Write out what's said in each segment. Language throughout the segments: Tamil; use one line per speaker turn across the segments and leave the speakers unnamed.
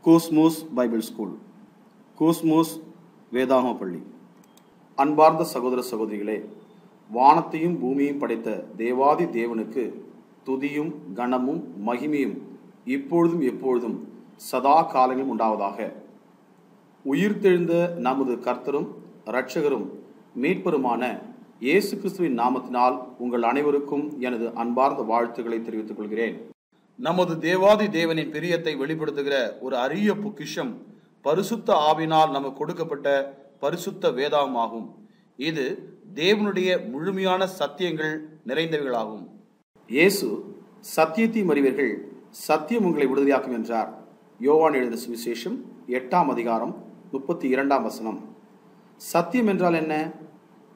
கோஸ்மோஸ் பைபிள் ஸ்கூல், கோஸ்மோஸ் வேதாகம பள்ளி. அன்பார்ந்த சகோதர சகோதரிகளே, வானத்தையும் பூமியையும் படைத்த தேவாதி தேவனுக்கு துதியும் கனமும் மகிமையும் இப்பொழுதும் எப்பொழுதும் சதா காலங்களிலும் உண்டாவதாக. உயிர்த்தெழுந்த நமது கர்த்தரும் இரட்சகரும் மீட்பருமான இயேசு கிறிஸ்துவின் நாமத்தினால் உங்கள் அனைவருக்கும் எனது அன்பார்ந்த வாழ்த்துக்களை தெரிவித்துக் கொள்கிறேன். நமது தேவாதி தேவனின் பிரியத்தை வெளிப்படுத்துகிற ஒரு அரிய பொக்கிஷம் பரிசுத்த ஆவினால் நமக்கு கொடுக்கப்பட்ட பரிசுத்த வேதாகமாகும். இது தேவனுடைய முழுமையான சத்தியங்கள் நிறைந்தவைகளாகும். இயேசு சத்தியத்தையும் அறிவீர்கள், சத்தியம் உங்களை விடுதலையாக்கும் என்றார். யோவான் எழுதின சுவிசேஷம் 8ஆம் அதிகாரம் 32ஆம் வசனம். சத்தியம் என்றால் என்ன?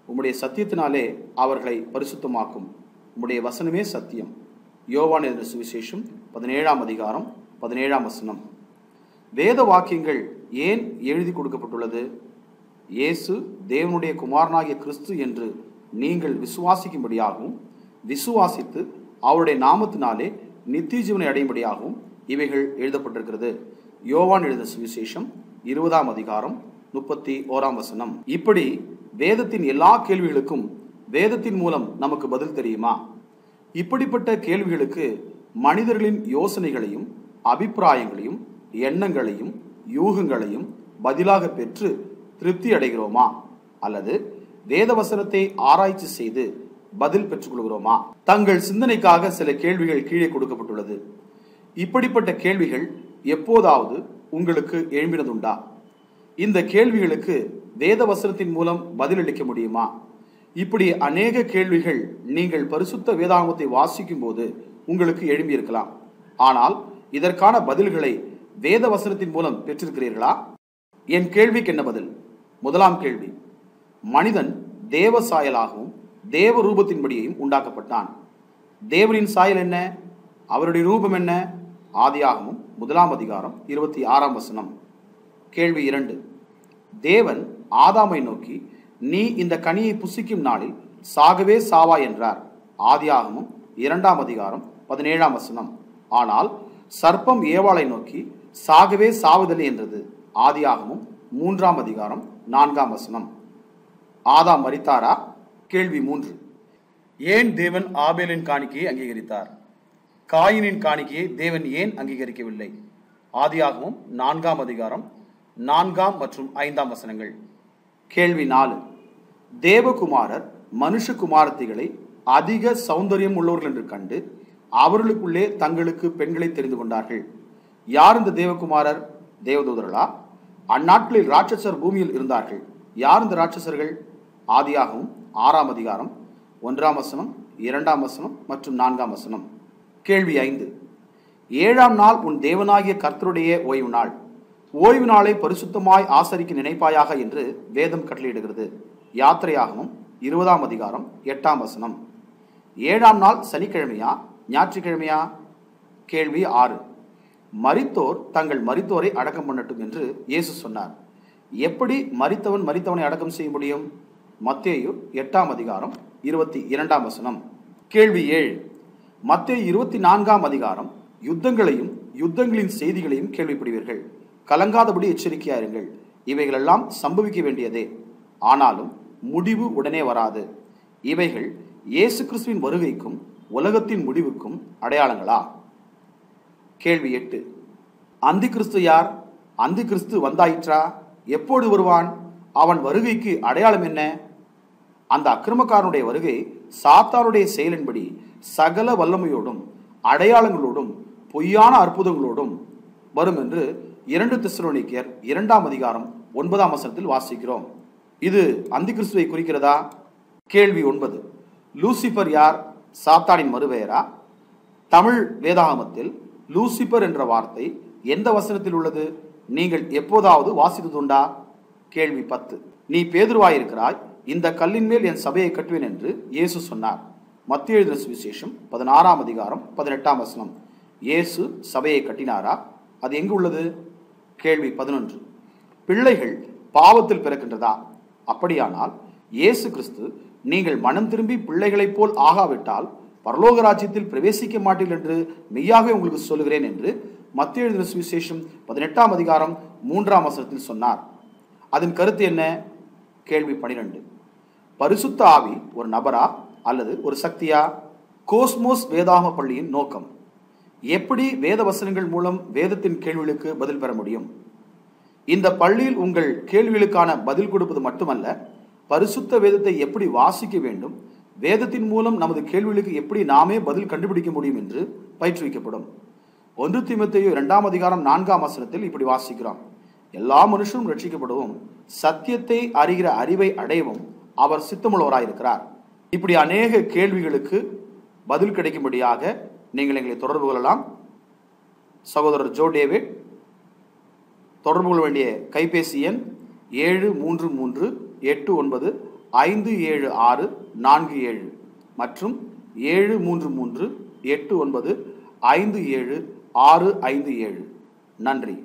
உம்முடைய சத்தியத்தினாலே அவர்களை பரிசுத்தமாக்கும். உம்முடைய வசனமே சத்தியம். யோவான் எழுதின சுவிசேஷம் 17ஆம் அதிகாரம் 17ஆம் வசனம். வேத வாக்கியங்கள் ஏன் எழுதி கொடுக்கப்பட்டுள்ளது? இயேசு தேவனுடைய குமாரனாகிய கிறிஸ்து என்று நீங்கள் விசுவாசிக்கும்படியாகவும், விசுவாசித்து அவருடைய நாமத்தினாலே நித்திய ஜீவனை அடையும்படியாகவும் இவைகள் எழுதப்பட்டிருக்கிறது. யோவான் எழுதின சுவிசேஷம் 20ஆம் அதிகாரம் 31ஆம் வசனம். இப்படி வேதத்தின் எல்லா கேள்விகளுக்கும் வேதத்தின் மூலம் நமக்கு பதில் தெரியுமா? இப்படிப்பட்ட கேள்விகளுக்கு மனிதர்களின் யோசனைகளையும் அபிப்பிராயங்களையும் எண்ணங்களையும் யூகங்களையும் பதிலாக பெற்று திருப்தி அடைகிறோமா? அல்லது வேதவசனத்தை ஆராய்ச்சி செய்து பதில் பெற்றுக்கொள்கிறோமா? தங்கள் சிந்தனைக்காக சில கேள்விகள் கீழே கொடுக்கப்பட்டுள்ளது. இப்படிப்பட்ட கேள்விகள் எப்போதாவது உங்களுக்கு எழும்பினதுண்டா? இந்த கேள்விகளுக்கு வேதவசனத்தின் மூலம் பதிலளிக்க முடியுமா? இப்படி அநேக கேள்விகள் நீங்கள் பரிசுத்த வேதாகமத்தை வாசிக்கும் போது உங்களுக்கு எழும்பியிருக்கலாம். ஆனால் இதற்கான பதில்களை வேத வசனத்தின் மூலம் பெற்றிருக்கிறீர்களா? என் கேள்விக்கு என்ன பதில்? முதலாம் கேள்வி, மனிதன் தேவ சாயலாகவும் தேவ ரூபத்தின்படியையும் உண்டாக்கப்பட்டான். தேவனின் சாயல் என்ன? அவருடைய ரூபம் என்ன? ஆதியாகமம் 1ஆம் அதிகாரம் 26ஆம் வசனம். கேள்வி 2, தேவன் ஆதாமை நோக்கி, நீ இந்த கனியை புசிக்கும் நாளில் சாகவே சாவா என்றார். ஆதியாகமம் 2ஆம் அதிகாரம் 17ஆம் வசனம். ஆனால் சர்ப்பம் ஏவாளை நோக்கி சாகவே சாவதில்லை என்றது. ஆதியாகமம் 3ஆம் அதிகாரம் 4ஆம் வசனம். ஆதாம் மரித்தாரா? கேள்வி 3, ஏன் தேவன் ஆபேலின் காணிக்கையை அங்கீகரித்தார்? காயினின் காணிக்கையை தேவன் ஏன் அங்கீகரிக்கவில்லை? ஆதியாகமம் 4ஆம் அதிகாரம் 4ஆம் மற்றும் 5ஆம் வசனங்கள். கேள்வி 4, தேவகுமாரர் மனுஷகுமாரத்திகளை அதிக சௌந்தரியம் உள்ளவர்கள் என்று கண்டு அவர்களுக்குள்ளே தங்களுக்கு பெண்களை தெரிந்து கொண்டார்கள். யார் இந்த தேவகுமாரர்? தேவதூதர்களா? அந்நாட்களில் ராட்சசர் பூமியில் இருந்தார்கள். யார் இந்த ராட்சசர்கள்? ஆதியாகமம் 6ஆம் அதிகாரம் 1ஆம் வசனம், 2ஆம் வசனம் மற்றும் 4ஆம் வசனம். கேள்வி 5, 7ஆம் நாள் உன் தேவனாகிய கர்த்தருடைய ஓய்வு நாள். ஓய்வு நாளை பரிசுத்தமாய் ஆசரிக்க நினைப்பாயாக என்று வேதம் கட்டளையிடுகிறது. யாத்திரையாகமம் 20ஆம் அதிகாரம் 8ஆம் வசனம். 7ஆம் நாள் சனிக்கிழமையா ஞாயிற்றுக்கிழமையா? கேள்வி 6, மரித்தோர் தங்கள் மரித்தோரை அடக்கம் பண்ணட்டும் என்று இயேசு சொன்னார். எப்படி மரித்தவனை அடக்கம் செய்ய முடியும்? மத்தேயு 8ஆம் அதிகாரம் 22ஆம் வசனம். கேள்வி 7, மத்தேயு 24ஆம் அதிகாரம் யுத்தங்களையும் யுத்தங்களின் செய்திகளையும் கேள்விப்படுவீர்கள். கலங்காதபடி எச்சரிக்கையாயிருங்கள். இவைகளெல்லாம் சம்பவிக்க வேண்டியதே, ஆனாலும் முடிவு உடனே வராது. இவைகள் இயேசு கிறிஸ்துவின் வருகைக்கும் உலகத்தின் முடிவுக்கும் அடையாளங்களா? கேள்வி 8, அந்தி கிறிஸ்து யார்? அந்தி கிறிஸ்து வந்தாயிற்றா? எப்போது வருவான்? அவன் வருகைக்கு அடையாளம் என்ன? அந்த அக்கிரமக்காரனுடைய வருகை சாத்தானுடைய செயலின்படி சகல வல்லமையோடும் அடையாளங்களோடும் பொய்யான அற்புதங்களோடும் வரும் என்று 2 தெசலோனிக்கேயர் 2ஆம் அதிகாரம் 9ஆம் வசனத்தில் வாசிக்கிறோம். இது அந்தி கிறிஸ்துவை குறிக்கிறதா? கேள்வி 9, லூசிபர் யார்? சாத்தானின் மறுபெயரா? தமிழ் வேதாகமத்தில் லூசிபர் என்ற வார்த்தை எந்த வசனத்தில் உள்ளது? நீங்கள் எப்போதாவது வாசித்ததுண்டா? கேள்வி 10, நீ பேதுருவாயிருக்கிறாய், இந்த கல்லின் மேல் என் சபையை கட்டுவேன் என்று இயேசு சொன்னார். மத்தேயு எழுதின சுவிசேஷம் 16ஆம் அதிகாரம் 18ஆம் வசனம். இயேசு சபையை கட்டினாரா? அது எங்கு உள்ளது? கேள்வி 11, பிள்ளைகள் பாவத்தில் பிறக்கின்றதா? அப்படியானால் இயேசு கிறிஸ்து, நீங்கள் மனம் திரும்பி பிள்ளைகளைப் போல் ஆகாவிட்டால் பரலோக ராஜ்யத்தில் பிரவேசிக்க மாட்டீர்கள் என்று மெய்யாகவே உங்களுக்கு சொல்லுகிறேன் என்று மத்தேயு எழுதின சுவிசேஷம் 18ஆம் அதிகாரம் 3ஆம் வசனத்தில் சொன்னார். அதன் கருத்து என்ன? கேள்வி 12. பரிசுத்த ஆவி ஒரு நபரா அல்லது ஒரு சக்தியா? கோஸ்மோஸ் வேதாகம பள்ளியின் நோக்கம். எப்படி வேத வசனங்கள் மூலம் வேதத்தின் கேள்விகளுக்கு பதில் பெற முடியும்? இந்த பள்ளியில் உங்கள் கேள்விகளுக்கான பதில் கொடுப்பது மட்டுமல்ல, பரிசுத்த வேதத்தை எப்படி வாசிக்க வேண்டும், வேதத்தின் மூலம் நமது கேள்விகளுக்கு எப்படி நாமே பதில் கண்டுபிடிக்க முடியும் என்று பயிற்றுவிக்கப்படும். 1 தீமோத்தேயு 2ஆம் அதிகாரம் 4ஆம் வசனத்தில் இப்படி வாசிக்கிறோம். எல்லா மனுஷரும் ரட்சிக்கப்படவும் சத்தியத்தை அறிகிற அறிவை அடையவும் அவர் சித்தமுள்ளவராயிருக்கிறார். இப்படி அநேக கேள்விகளுக்கு பதில் கிடைக்கும்படியாக நீங்கள் எங்களை தொடர்பு கொள்ளலாம். சகோதரர் ஜோ டேவிட். தொடர்பு கொள்ள வேண்டிய கைபேசி எண் 7338957647 மற்றும் 7338957657. நன்றி.